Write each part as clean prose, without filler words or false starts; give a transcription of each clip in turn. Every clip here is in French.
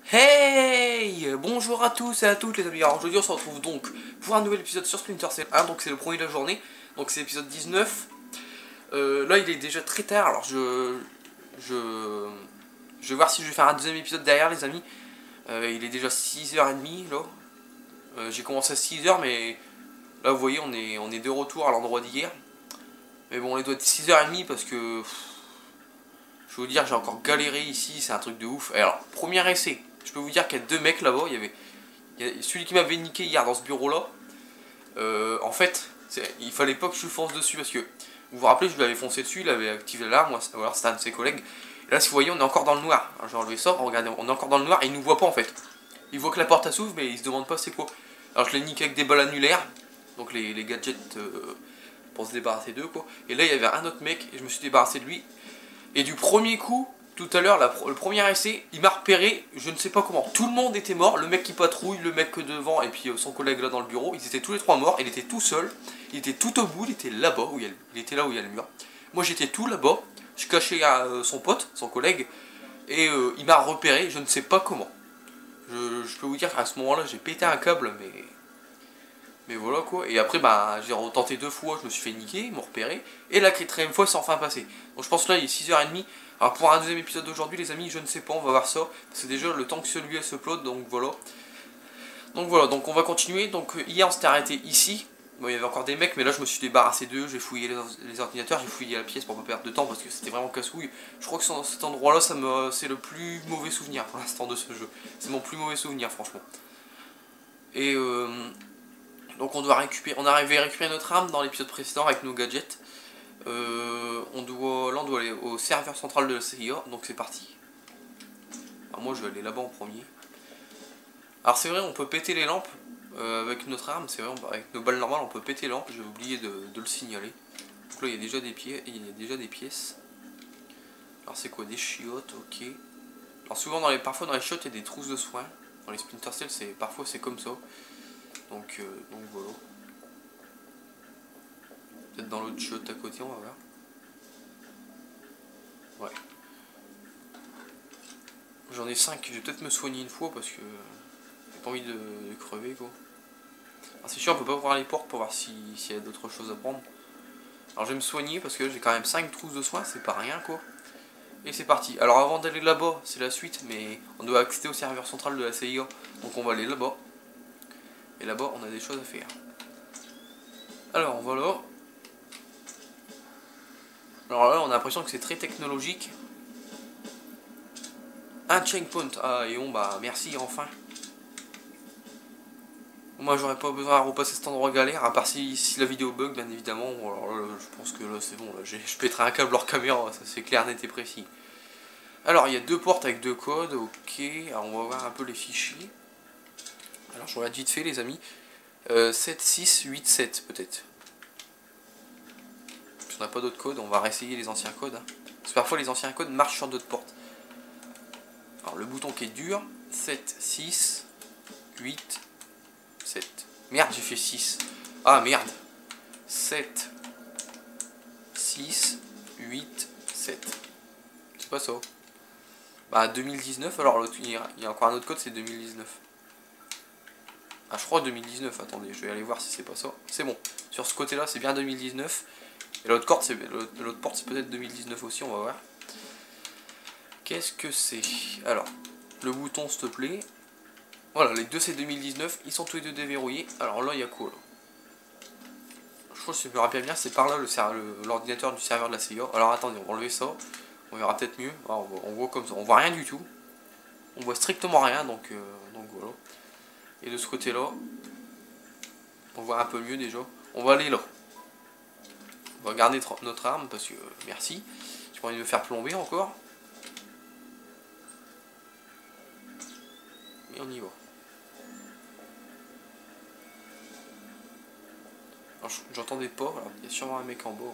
Hey! Bonjour à tous et à toutes les amis. Alors aujourd'hui on se retrouve donc pour un nouvel épisode sur Splinter Cell 1. Donc c'est le premier de la journée. Donc c'est l'épisode 19. Là il est déjà très tard. Alors je vais voir si je vais faire un deuxième épisode derrière les amis. Il est déjà 6h30 là. J'ai commencé à 6h mais là vous voyez on est de retour à l'endroit d'hier. Mais bon, il doit être 6h30 parce que je vais vous dire, j'ai encore galéré ici, c'est un truc de ouf. Et alors, premier essai, je peux vous dire qu'il y a deux mecs là-bas. Il y a celui qui m'avait niqué hier dans ce bureau-là. En fait, il fallait pas que je fonce dessus parce que, vous vous rappelez, je lui avais foncé dessus, il avait activé l'alarme, ou alors c'était un de ses collègues. Et là, si vous voyez, on est encore dans le noir. Alors, j'ai enlevé ça, regardez, on est encore dans le noir et il nous voit pas en fait. Il voit que la porte s'ouvre, mais il se demande pas c'est quoi. Alors, je l'ai niqué avec des balles annulaires, donc les gadgets pour se débarrasser d'eux quoi. Et là, il y avait un autre mec et je me suis débarrassé de lui. Et du premier coup, tout à l'heure, le premier essai, il m'a repéré, je ne sais pas comment. Tout le monde était mort, le mec qui patrouille, le mec devant, et puis son collègue là dans le bureau, ils étaient tous les trois morts, il était tout seul, il était tout au bout, il était là-bas, il était là où il y a le mur. Moi j'étais tout là-bas, je cachais à son pote, son collègue, et il m'a repéré, je ne sais pas comment. Je peux vous dire qu'à ce moment-là, j'ai pété un câble, mais voilà quoi. Et après, bah, j'ai retenté deux fois, je me suis fait niquer, ils m'ont repéré. Et la quatrième fois, c'est enfin passé. Donc je pense que là, il est 6h30. Alors pour un deuxième épisode d'aujourd'hui, les amis, je ne sais pas, on va voir ça. C'est déjà le temps que celui-là se upload, donc voilà. Donc on va continuer. Donc hier, on s'était arrêté ici. Bon, il y avait encore des mecs, mais là, je me suis débarrassé d'eux. J'ai fouillé les ordinateurs, j'ai fouillé la pièce pour pas perdre de temps parce que c'était vraiment casse-couille. Je crois que cet endroit-là, c'est le plus mauvais souvenir pour l'instant de ce jeu. C'est mon plus mauvais souvenir, franchement. Et donc on arrive à récupérer notre arme dans l'épisode précédent avec nos gadgets. On doit aller au serveur central de la CIA, donc c'est parti. Alors moi je vais aller là-bas en premier. Alors c'est vrai, on peut péter les lampes avec notre arme, c'est vrai, avec nos balles normales on peut péter les lampes, j'ai oublié de le signaler. Donc là il y a déjà des pièces. Alors c'est quoi, des chiottes, ok. Alors souvent parfois dans les chiottes il y a des trousses de soins. Dans les Splinter Cell parfois c'est comme ça. Donc voilà. Peut-être dans l'autre shot à côté, on va voir. Ouais. J'en ai 5, je vais peut-être me soigner une fois parce que j'ai pas envie de crever quoi. Alors c'est sûr, on peut pas ouvrir les portes pour voir s'il y a d'autres choses à prendre. Alors je vais me soigner parce que j'ai quand même 5 trousses de soins, c'est pas rien quoi. Et c'est parti. Alors avant d'aller là-bas, c'est la suite, mais on doit accéder au serveur central de la CIA. Donc on va aller là-bas. Et là-bas, on a des choses à faire. Alors voilà. Alors là, on a l'impression que c'est très technologique. Un checkpoint. Ah, et bah merci, enfin. Moi, j'aurais pas besoin de repasser cet endroit galère, à part si la vidéo bug, bien évidemment. Alors là, je pense que là, c'est bon. Là, je pèterai un câble hors caméra, ça c'est clair, net et précis. Alors, il y a deux portes avec deux codes, ok. Alors, on va voir un peu les fichiers. Alors, je regarde vite fait, les amis. 7, 6, 8, 7, peut-être. Si on n'a pas d'autres codes, on va réessayer les anciens codes. Hein. Parce que parfois, les anciens codes marchent sur d'autres portes. Alors, le bouton qui est dur, 7, 6, 8, 7. Merde, j'ai fait 6. Ah, merde. 7, 6, 8, 7. C'est pas ça. Bah, 2019, alors il y a encore un autre code, c'est 2019. Ah, je crois 2019, attendez, je vais aller voir si c'est pas ça. C'est bon, sur ce côté-là, c'est bien 2019. Et l'autre porte, c'est peut-être 2019 aussi, on va voir. Qu'est-ce que c'est? Alors, le bouton, s'il te plaît. Voilà, les deux c'est 2019, ils sont tous les deux déverrouillés. Alors là, il y a quoi là? Je crois que si je me rappelle bien, c'est par là l'ordinateur du serveur de la CIA. Alors attendez, on va enlever ça. On verra peut-être mieux. Alors, on voit comme ça, on voit rien du tout. On voit strictement rien, donc voilà. Et de ce côté-là, on voit un peu mieux déjà. On va aller là. On va garder notre arme parce que merci. J'ai pas envie de me faire plomber encore. Mais on y va. J'entendais pas, alors il y a sûrement un mec en bas.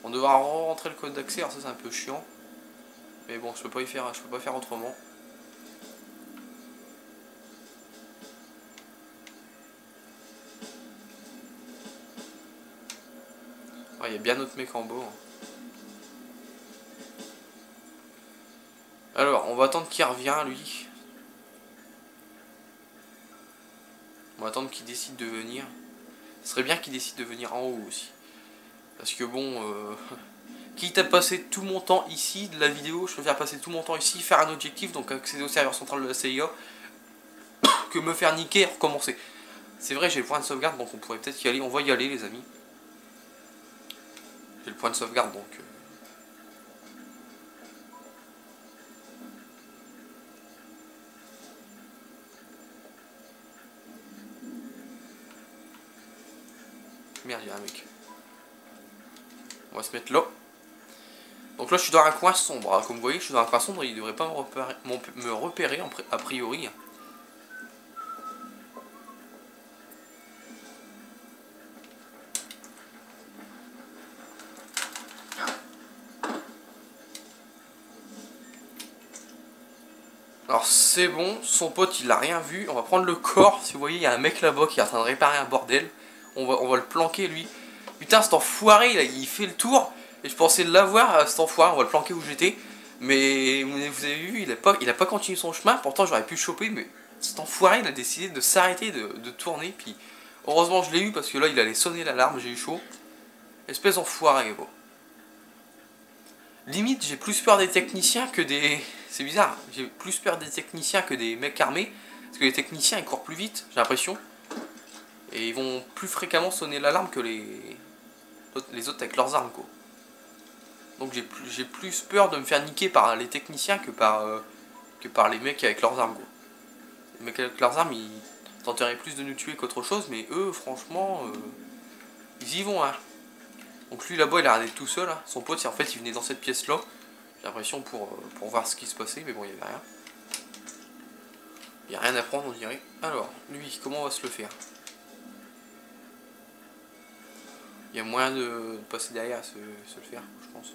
On devra rentrer le code d'accès, alors ça c'est un peu chiant. Mais bon, je peux pas faire autrement. Il y a bien d'autres mecs en bas. Alors, on va attendre qu'il revient, lui. On va attendre qu'il décide de venir. Ce serait bien qu'il décide de venir en haut aussi. Parce que bon, quitte à passer tout mon temps ici de la vidéo, je préfère passer tout mon temps ici, faire un objectif, donc accéder au serveur central de la CIA, que me faire niquer et recommencer. C'est vrai, j'ai le point de sauvegarde, donc on pourrait peut-être y aller. On va y aller, les amis. J'ai le point de sauvegarde, donc... Merde, il y a un mec. On va se mettre là. Donc là, je suis dans un coin sombre. Alors, comme vous voyez, je suis dans un coin sombre, il devrait pas me repérer a priori. Alors c'est bon, son pote il a rien vu, on va prendre le corps, si vous voyez il y a un mec là-bas qui est en train de réparer un bordel, on va le planquer lui. Putain cet enfoiré il fait le tour, et je pensais l'avoir cet enfoiré, on va le planquer où j'étais, mais vous avez vu il a pas continué son chemin, pourtant j'aurais pu le choper, mais cet enfoiré il a décidé de s'arrêter, de tourner, puis heureusement je l'ai eu parce que là il allait sonner l'alarme, j'ai eu chaud. Espèce d'enfoiré gros. Limite, j'ai plus peur des techniciens que des... C'est bizarre, j'ai plus peur des techniciens que des mecs armés. Parce que les techniciens, ils courent plus vite, j'ai l'impression. Et ils vont plus fréquemment sonner l'alarme que les autres avec leurs armes, quoi. Donc j'ai plus peur de me faire niquer par les techniciens que par les mecs avec leurs armes, quoi. Les mecs avec leurs armes, ils tenteraient plus de nous tuer qu'autre chose, mais eux, franchement, ils y vont, hein. Donc lui là-bas il a regardé tout seul, hein. Son pote en fait il venait dans cette pièce là, j'ai l'impression pour voir ce qui se passait, mais bon il n'y avait rien. Il n'y a rien à prendre on dirait. Alors, lui comment on va se le faire? Il y a moyen de passer derrière se le faire, je pense.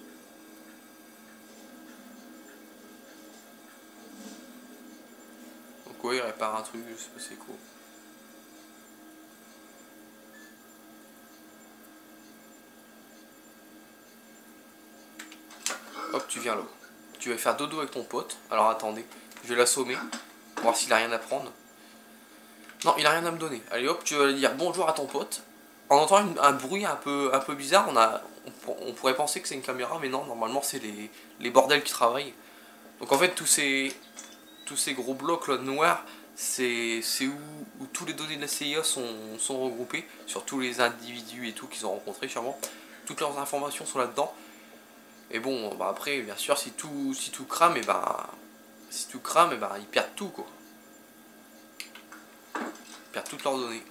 Donc ouais il répare un truc, je sais pas c'est quoi. Hop, tu viens là. Tu vas faire dodo avec ton pote. Alors attendez, je vais l'assommer. Pour voir s'il a rien à prendre. Non, il a rien à me donner. Allez hop, tu vas lui dire bonjour à ton pote. En entendant un bruit un peu bizarre, on pourrait penser que c'est une caméra, mais non, normalement c'est les bordels qui travaillent. Donc en fait, tous ces gros blocs là noirs, c'est où tous les données de la CIA sont regroupées, sur tous les individus et tout qu'ils ont rencontrés sûrement. Toutes leurs informations sont là-dedans. Et bon, bah après, bien sûr, si tout crame, et bah, ils perdent tout, quoi. Ils perdent toutes leurs données.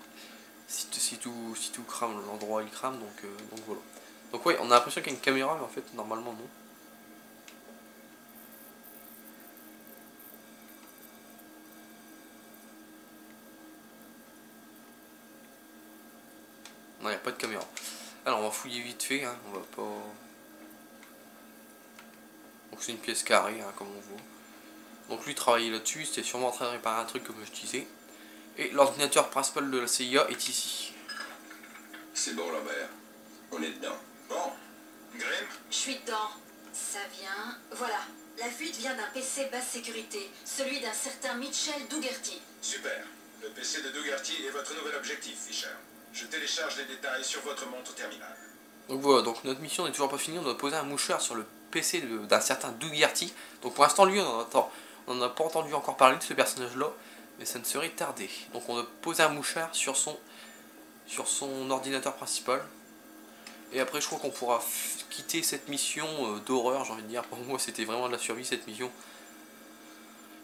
Si tout crame, l'endroit il crame, donc voilà. Donc ouais, on a l'impression qu'il y a une caméra, mais en fait, normalement non. Non, il n'y a pas de caméra. Alors, on va fouiller vite fait, hein, on va pas... Donc c'est une pièce carrée, hein, comme on voit. Donc lui travaillait là-dessus, c'était sûrement en train de réparer un truc comme je disais. Et l'ordinateur principal de la CIA est ici. C'est bon Lambert, on est dedans. Bon, Grimm? Je suis dedans. Ça vient... Voilà. La fuite vient d'un PC basse sécurité, celui d'un certain Mitchell Dougherty. Super. Le PC de Dougherty est votre nouvel objectif, Fisher. Je télécharge les détails sur votre montre terminale. Donc voilà, donc notre mission n'est toujours pas finie, on doit poser un moucheur sur le PC d'un certain Dougherty. Donc pour l'instant, lui, on n'a pas entendu encore parler de ce personnage-là, mais ça ne serait tardé. Donc on doit poser un moucheur sur son ordinateur principal. Et après, je crois qu'on pourra quitter cette mission d'horreur, j'ai envie de dire. Pour moi, c'était vraiment de la survie, cette mission.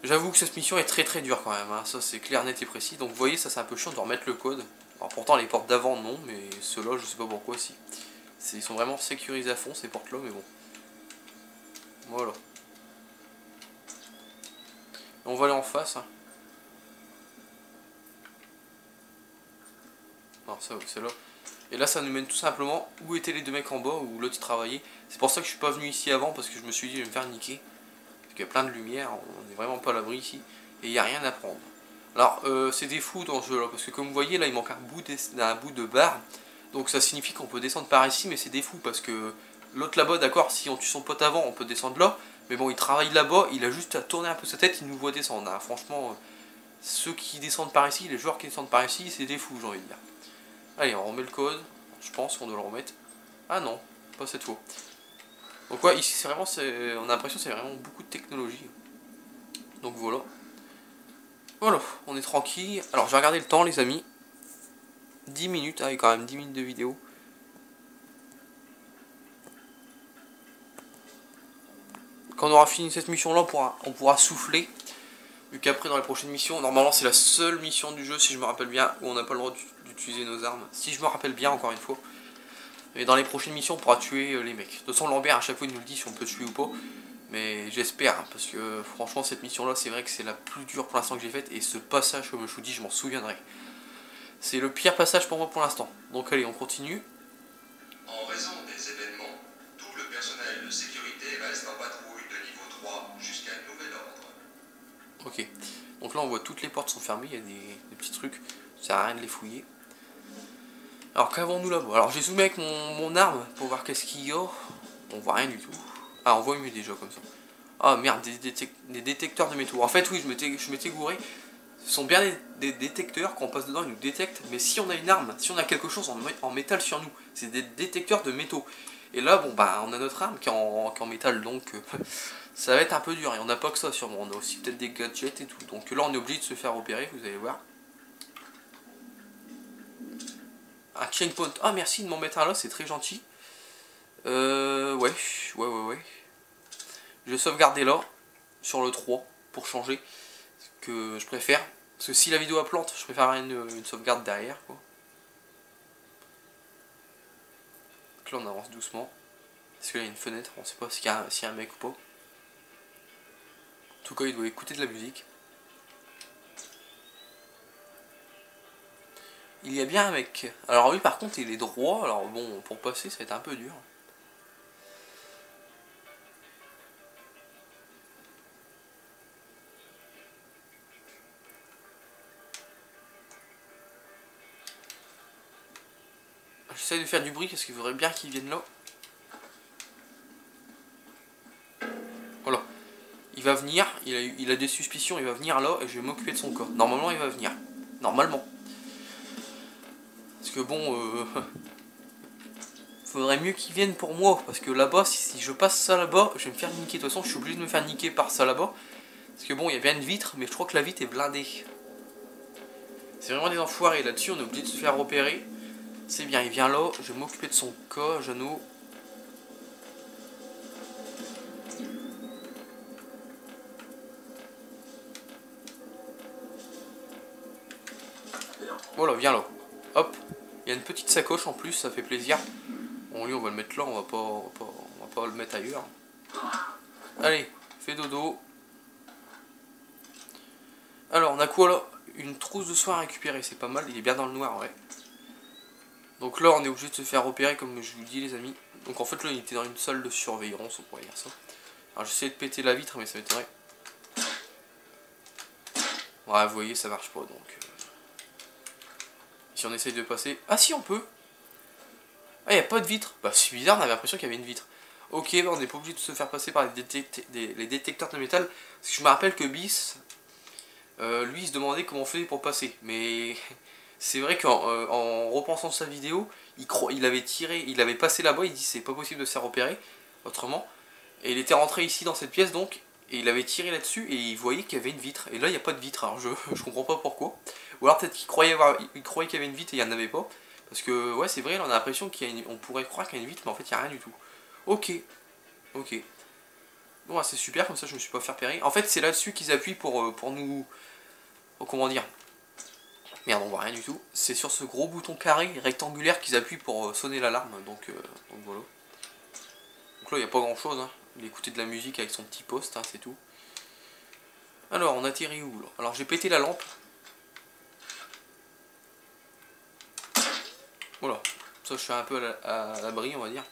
J'avoue que cette mission est très très dure quand même, hein. Ça c'est clair, net et précis. Donc vous voyez, ça c'est un peu chiant de remettre le code. Alors pourtant, les portes d'avant, non, mais ceux-là, je sais pas pourquoi, si. Ils sont vraiment sécurisés à fond, ces portes-là, mais bon. Voilà. On va aller en face, hein. Non, ça, c'est là. Et là, ça nous mène tout simplement où étaient les deux mecs en bas, où l'autre travaillait. C'est pour ça que je suis pas venu ici avant, parce que je me suis dit, je vais me faire niquer. Parce qu'il y a plein de lumière, on n'est vraiment pas à l'abri ici. Et il n'y a rien à prendre. Alors, c'est des fous dans ce jeu-là, parce que comme vous voyez, là, il manque un bout de barre. Donc ça signifie qu'on peut descendre par ici, mais c'est des fous, parce que l'autre là-bas, d'accord, si on tue son pote avant, on peut descendre là. Mais bon, il travaille là-bas, il a juste à tourner un peu sa tête, il nous voit descendre. Hein. Franchement, ceux qui descendent par ici, les joueurs qui descendent par ici, c'est des fous, j'ai envie de dire. Allez, on remet le code. Je pense qu'on doit le remettre. Ah non, pas cette fois. Donc ouais, ici c'est vraiment, on a l'impression que c'est vraiment beaucoup de technologie. Donc voilà. Voilà, on est tranquille. Alors je vais regarder le temps les amis. 10 minutes, avec quand même 10 minutes de vidéo. Quand on aura fini cette mission là, on pourra souffler. Vu qu'après dans les prochaines missions, normalement c'est la seule mission du jeu si je me rappelle bien, où on n'a pas le droit d'utiliser nos armes. Si je me rappelle bien encore une fois. Et dans les prochaines missions on pourra tuer les mecs. De toute façon Lambert à chaque fois il nous le dit si on peut tuer ou pas. Mais j'espère, hein, parce que franchement cette mission là c'est vrai que c'est la plus dure pour l'instant que j'ai faite. Et ce passage comme je vous dis je m'en souviendrai. C'est le pire passage pour moi pour l'instant. Donc allez on continue. En raison des événements, tout le personnel de sécurité reste en patrouille de niveau 3 jusqu'à nouvel ordre. Ok, donc là on voit toutes les portes sont fermées, il y a des petits trucs, ça sert à rien de les fouiller. Alors qu'avons-nous là-bas? Alors j'ai zoomé avec mon arme pour voir qu'est-ce qu'il y a. On voit rien du tout. Ah on voit mieux déjà comme ça. Ah merde, des détecteurs de métaux. En fait oui, je m'étais gouré. Ce sont bien des détecteurs, quand on passe dedans ils nous détectent. Mais si on a une arme, si on a quelque chose en métal sur nous, c'est des détecteurs de métaux. Et là bon bah on a notre arme qui est en métal donc... ça va être un peu dur, et on n'a pas que ça sûrement, on a aussi peut-être des gadgets et tout. Donc là on est obligé de se faire opérer, vous allez voir. Un checkpoint, ah merci de m'en mettre un là, c'est très gentil. Ouais. Je vais sauvegarder là, sur le 3, pour changer. Ce que je préfère. Parce que si la vidéo a plante, je préfère une sauvegarde derrière quoi. Donc là on avance doucement. Parce qu'il y a une fenêtre, on sait pas s'il y a un mec ou pas. En tout cas, il doit écouter de la musique. Il y a bien un mec. Alors oui, par contre, il est droit. Alors bon, pour passer, ça va être un peu dur. J'essaie de faire du bruit parce qu'il faudrait bien qu'il vienne là. Voilà. Il va venir, il a des suspicions, il va venir là et je vais m'occuper de son cas. Normalement il va venir. Normalement. Parce que bon, faudrait mieux qu'il vienne pour moi. Parce que là-bas, si je passe ça là-bas, je vais me faire niquer. De toute façon, je suis obligé de me faire niquer par ça là-bas. Parce que bon, il y a bien une vitre, mais je crois que la vitre est blindée. C'est vraiment des enfoirés là-dessus, on est obligé de se faire repérer. C'est bien, il vient là, je vais m'occuper de son cas, Jeannot. Voilà, viens là. Hop. Il y a une petite sacoche en plus, ça fait plaisir. Bon, lui, on va le mettre là, on va pas le mettre ailleurs. Allez, fais dodo. Alors, on a quoi là? Une trousse de soins à récupérer, c'est pas mal, il est bien dans le noir, ouais. Donc là, on est obligé de se faire repérer, comme je vous le dis, les amis. Donc en fait, là, il était dans une salle de surveillance, on pourrait dire ça. Alors, j'essaie de péter la vitre, mais ça m'étonnerait. Ouais, vous voyez, ça marche pas, donc... Si on essaye de passer... Ah si, on peut. Ah, il n'y a pas de vitre. Bah, c'est bizarre, on avait l'impression qu'il y avait une vitre. Ok, bah, on n'est pas obligé de se faire passer par les détecteurs de métal. Parce que je me rappelle que Bis, lui, il se demandait comment on faisait pour passer. Mais c'est vrai qu'en repensant sa vidéo, il avait passé là-bas, il dit c'est pas possible de se faire repérer autrement. Et il était rentré ici dans cette pièce donc, et il avait tiré là-dessus et il voyait qu'il y avait une vitre. Et là, il n'y a pas de vitre, alors je comprends pas pourquoi. Ou alors peut-être qu'il croyait qu'il y avait une vitre et il n'y en avait pas. Parce que, ouais, c'est vrai, on a l'impression qu'on pourrait croire qu'il y a une vitre, mais en fait, il n'y a rien du tout. Ok. Ok. Bon, c'est super, comme ça, je me suis pas fait repérer. En fait, c'est là-dessus qu'ils appuient pour nous... comment dire? Merde, on voit rien du tout. C'est sur ce gros bouton carré, rectangulaire, qu'ils appuient pour sonner l'alarme. Donc voilà. Donc là, il n'y a pas grand-chose. Hein. Il écoutait de la musique avec son petit poste, hein, c'est tout. Alors, on atterrit où, là? Alors, j'ai pété la lampe. Voilà, ça je suis un peu à l'abri on va dire.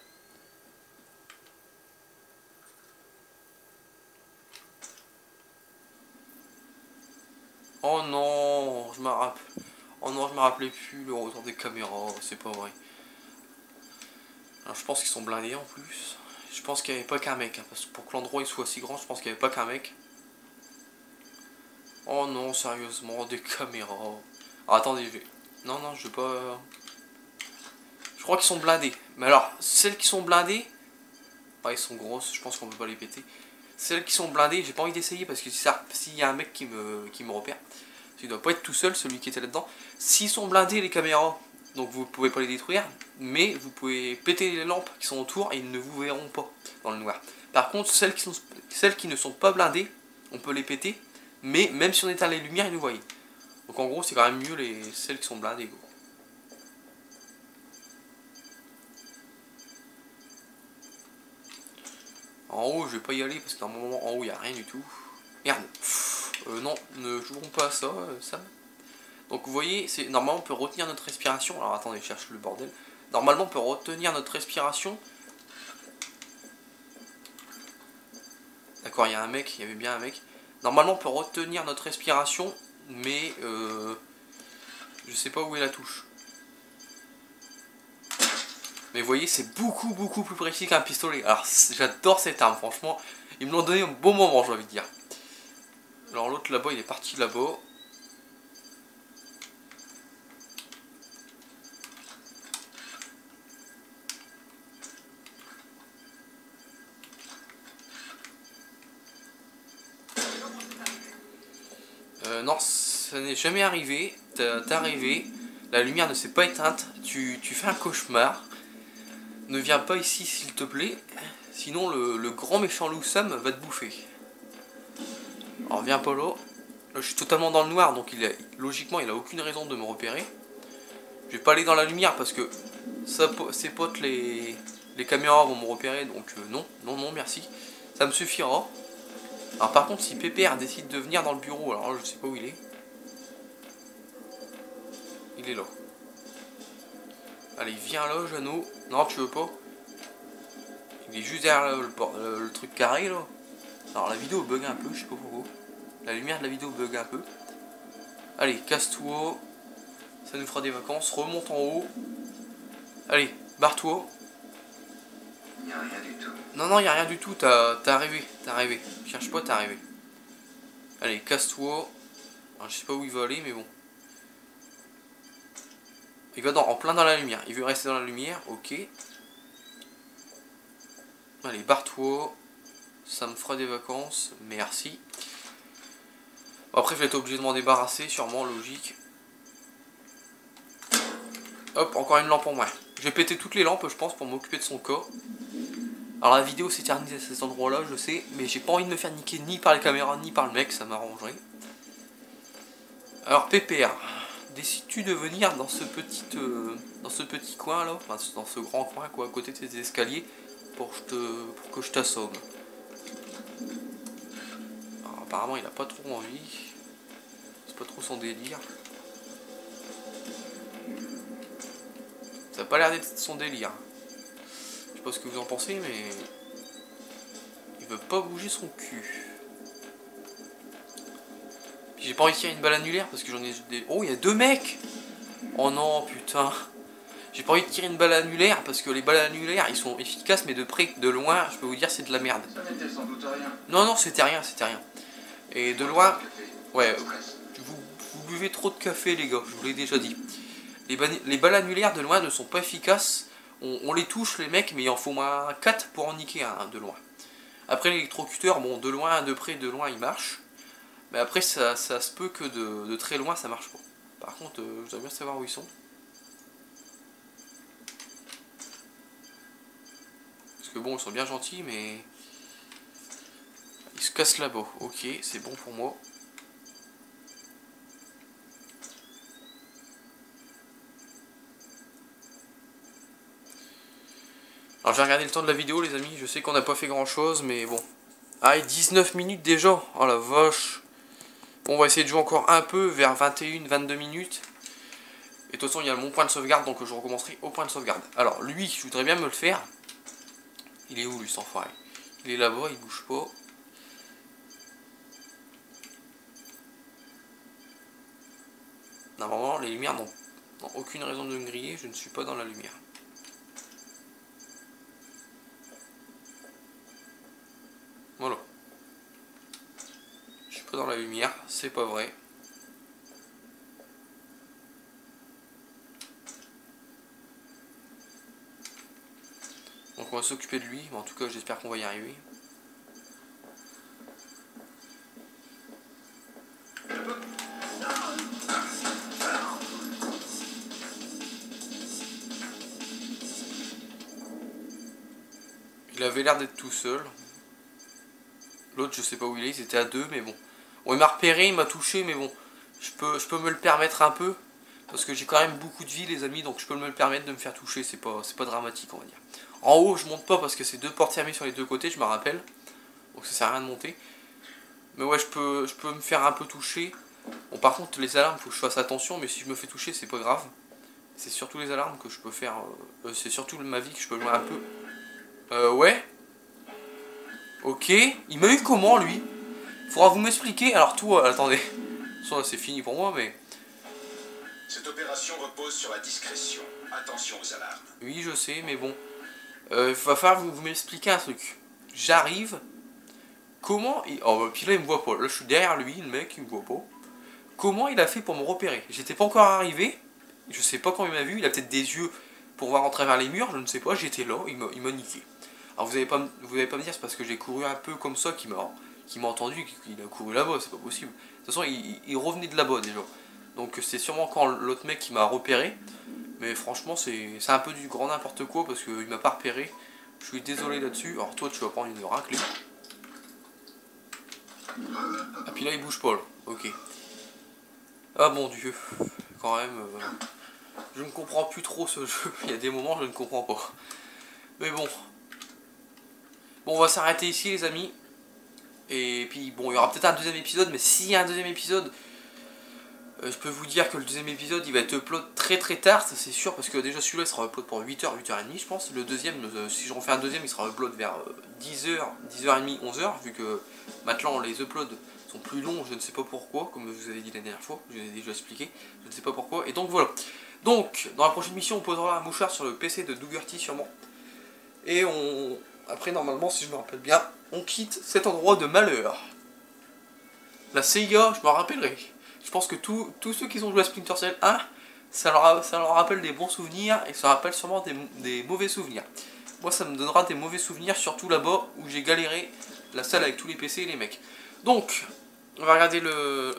Oh non, je me rappelle. Oh non, je me rappelais plus le retour des caméras, c'est pas vrai. Alors je pense qu'ils sont blindés en plus. Je pense qu'il n'y avait pas qu'un mec, hein, parce que pour que l'endroit il soit si grand, je pense qu'il n'y avait pas qu'un mec. Oh non, sérieusement, des caméras. Ah, attendez, je vais... Non, non, je vais pas... Je crois qu'ils sont blindés. Mais alors, celles qui sont blindées... Ah, ils sont grosses, je pense qu'on peut pas les péter. Celles qui sont blindées, j'ai pas envie d'essayer parce que s'il y a un mec qui me repère, il doit pas être tout seul, celui qui était là-dedans. S'ils sont blindés, les caméras, donc vous pouvez pas les détruire, mais vous pouvez péter les lampes qui sont autour et ils ne vous verront pas dans le noir. Par contre, celles qui ne sont pas blindées, on peut les péter, mais même si on éteint les lumières, ils nous voient. Donc en gros, c'est quand même mieux celles qui sont blindées. Gros. En haut, je vais pas y aller parce qu'à un moment, en haut, il n'y a rien du tout. Merde. Non, ne jouons pas à ça, Sam. Donc vous voyez, normalement, on peut retenir notre respiration. Alors attendez, je cherche le bordel. Normalement, on peut retenir notre respiration. D'accord, il y a un mec, il y avait bien un mec. Normalement, on peut retenir notre respiration, mais je sais pas où est la touche. Mais vous voyez, c'est beaucoup plus précis qu'un pistolet. Alors, j'adore cette arme, franchement. Ils me l'ont donné au bon moment, j'ai envie de dire. Alors, l'autre là-bas, il est parti là-bas. Non, ça n'est jamais arrivé. T'es arrivé, la lumière ne s'est pas éteinte, tu fais un cauchemar. Ne viens pas ici s'il te plaît, sinon le grand méchant loup Sam va te bouffer. Alors viens pas là. Là je suis totalement dans le noir, donc logiquement il a aucune raison de me repérer. Je vais pas aller dans la lumière parce que ses potes les caméras vont me repérer, donc non merci. Ça me suffira. Alors par contre si Pépère décide de venir dans le bureau, alors là, je sais pas où il est. Il est là. Allez viens là Jeannot. Non tu veux pas. Il est juste derrière le truc carré là. Alors la vidéo bug un peu, je sais pas pourquoi. La lumière de la vidéo bug un peu. Allez casse-toi. Ça nous fera des vacances. Remonte en haut. Allez barre-toi. Il n'y a rien du tout. Non, il n'y a rien du tout, t'es arrivé. Cherche pas, t'es arrivé. Allez, casse-toi. Je sais pas où il va aller, mais bon. Il va en plein dans la lumière. Il veut rester dans la lumière, ok. Allez, barre-toi. Ça me fera des vacances, merci. Après, je vais être obligé de m'en débarrasser, sûrement, logique. Hop, encore une lampe en moins. Je vais péter toutes les lampes, je pense, pour m'occuper de son corps. Alors la vidéo s'éternise à cet endroit là, je sais, mais j'ai pas envie de me faire niquer ni par les caméras ni par le mec, ça m'arrangerait. Alors Pépère, décides-tu de venir dans ce petit coin là, enfin dans ce grand coin quoi, à côté de tes escaliers, pour que je t'assomme. Alors apparemment il a pas trop envie, c'est pas trop son délire. Ça a pas l'air d'être son délire. Je sais pas ce que vous en pensez, mais il veut pas bouger son cul. Puis j'ai pas envie de tirer une balle annulaire parce que j'en ai des... Oh, il y a deux mecs. Oh non, putain. J'ai pas envie de tirer une balle annulaire parce que les balles annulaires, ils sont efficaces, mais de près, de loin, je peux vous dire, c'est de la merde. Ça n'était sans doute rien. Non, c'était rien. Et de loin, ouais, vous buvez trop de café, les gars, je vous l'ai déjà dit. Les balles annulaires de loin ne sont pas efficaces. On les touche les mecs, mais il en faut moins 4 pour en niquer un de loin. Après l'électrocuteur, bon de loin, de près, de loin il marche. Mais après ça se peut que de très loin ça marche pas. Par contre, je dois bien savoir où ils sont. Parce que bon, ils sont bien gentils, mais... Ils se cassent là-bas. Ok, c'est bon pour moi. Alors j'ai regardé le temps de la vidéo les amis, je sais qu'on n'a pas fait grand chose mais bon. Ah 19 minutes déjà, oh la vache. Bon, on va essayer de jouer encore un peu vers 21-22 minutes. Et de toute façon il y a mon point de sauvegarde donc je recommencerai au point de sauvegarde. Alors lui je voudrais bien me le faire. Il est où lui cet enfoiré? Il est là-bas, il bouge pas. Normalement les lumières n'ont aucune raison de me griller, je ne suis pas dans la lumière. pas dans la lumière, c'est pas vrai. Donc on va s'occuper de lui, mais en tout cas j'espère qu'on va y arriver. Il avait l'air d'être tout seul. L'autre je sais pas où il est, ils étaient à deux, mais bon. Bon, il m'a repéré, il m'a touché, mais bon. Je peux me le permettre un peu. Parce que j'ai quand même beaucoup de vie les amis, donc je peux me le permettre de me faire toucher, c'est pas dramatique on va dire. En haut je monte pas parce que c'est deux portes fermées sur les deux côtés, je me rappelle. Donc ça sert à rien de monter. Mais ouais, je peux me faire un peu toucher. Bon par contre les alarmes, faut que je fasse attention, mais si je me fais toucher c'est pas grave. C'est surtout les alarmes que je peux faire, c'est surtout ma vie que je peux jouer un peu. Ouais. Ok, il m'a eu comment lui? Faudra vous m'expliquer. Alors toi, attendez. Ça c'est fini pour moi, mais... Cette opération repose sur la discrétion. Attention aux alarmes. Oui, je sais, mais bon. Il va falloir vous m'expliquer un truc. J'arrive. Comment il... Oh, bah, puis là, il me voit pas. Là, je suis derrière lui, le mec, il me voit pas. Comment il a fait pour me repérer? J'étais pas encore arrivé. Je sais pas quand il m'a vu. Il a peut-être des yeux pour voir en travers les murs. Je ne sais pas. J'étais là. Il m'a niqué. Alors, vous allez pas me dire c'est parce que j'ai couru un peu comme ça qu'il m'a entendu, qu'il a couru là-bas. C'est pas possible. De toute façon, il revenait de là-bas déjà. Donc c'est sûrement quand l'autre mec qui m'a repéré. Mais franchement c'est un peu du grand n'importe quoi parce qu'il m'a pas repéré. Je suis désolé là-dessus. Alors toi tu vas prendre une raclée. Ah puis là il bouge pas là. Ok. Ah mon dieu. Quand même. Je ne comprends plus trop ce jeu. Il y a des moments je ne comprends pas. Mais bon. Bon on va s'arrêter ici les amis. Et puis bon il y aura peut-être un deuxième épisode. Mais s'il y a un deuxième épisode... je peux vous dire que le deuxième épisode il va être upload très tard, ça c'est sûr, parce que déjà celui-là il sera upload pour 8h, 8h30 je pense. Le deuxième, si j'en fais un deuxième, il sera upload vers 10h, 10h30, 11h, vu que maintenant les uploads sont plus longs, je ne sais pas pourquoi, comme je vous avais dit la dernière fois, je vous ai déjà expliqué, je ne sais pas pourquoi, et donc voilà. Donc, dans la prochaine mission, on posera un mouchard sur le PC de Dougherty sûrement, et après normalement, si je me rappelle bien, on quitte cet endroit de malheur. La CIA, je me rappellerai. Je pense que tous ceux qui ont joué à Splinter Cell 1, ça leur rappelle des bons souvenirs et ça rappelle sûrement des mauvais souvenirs. Moi ça me donnera des mauvais souvenirs, surtout là-bas où j'ai galéré la salle avec tous les PC et les mecs. Donc, on va regarder le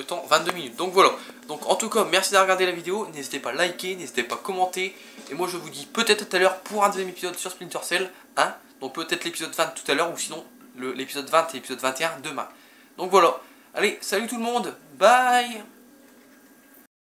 temps, 22 minutes. Donc voilà. Donc en tout cas, merci d'avoir regardé la vidéo. N'hésitez pas à liker, n'hésitez pas à commenter. Et moi je vous dis peut-être tout à l'heure pour un deuxième épisode sur Splinter Cell 1. Donc peut-être l'épisode 20 tout à l'heure ou sinon l'épisode 20 et l'épisode 21 demain. Donc voilà. Allez, salut tout le monde, bye!